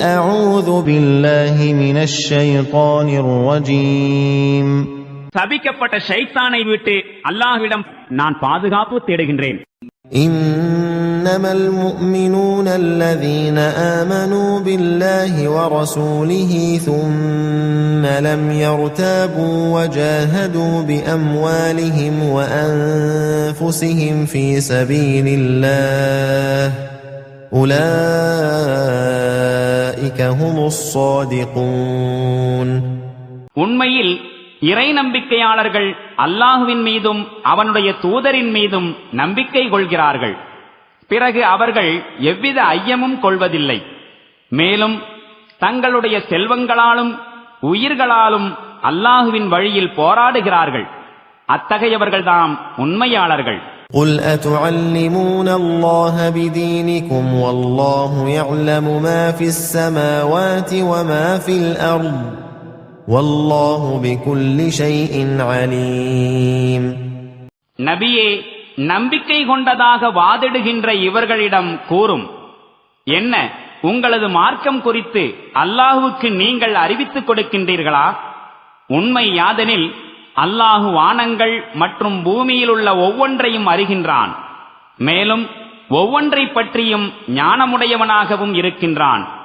أعوذ بالله من الشيطان الرجيم. சபிக்கப்பட்ட ஷைத்தானை விட்டு அல்லாஹ்விடம் நான் பாதுகாப்பு தேடுகின்றேன். إنما المؤمنون الذين آمنوا بالله ورسوله ثم لم يرتابوا وجاهدوا بأموالهم وأنفسهم في سبيل الله أولئك هم الصادقون. உண்மையில் இறை நம்பிக்கையாளர்கள் அல்லாஹுவின் மீதும் அவனுடைய தூதரின் மீதும் நம்பிக்கை கொள்கிறார்கள். பிறகு அவர்கள் எவ்வித ஐயமும் கொள்வதில்லை. மேலும் தங்களுடைய செல்வங்களாலும் உயிர்களாலும் அல்லாஹுவின் வழியில் போராடுகிறார்கள். அத்தகையவர்கள்தாம் உண்மையாளர்கள். قُلْ أَتُعَلِّمُونَ اللَّهَ بِدِينِكُمْ وَاللَّهُ يَعْلَمُ مَا فِي السَّمَاوَاتِ وَمَا فِي الْأَرْضِ وَاللَّهُ بِكُلِّ شَيْءٍ عَلِيمٌ. நபியே, நம்பிக்கை கொண்டதாக வாதிடுகின்ற இவர்களிடம் கூறும், என்ன உங்களது மார்க்கம் குறித்து அல்லாஹுவுக்கு நீங்கள் அறிவித்துக் கொடுக்கின்றீர்களா? உண்மை யாதெனில் அல்லாஹு வானங்கள் மற்றும் பூமியில் உள்ள ஒவ்வொன்றையும் அறிகின்றான். மேலும் ஒவ்வொன்றை பற்றியும் ஞானமுடையவனாகவும் இருக்கின்றான்.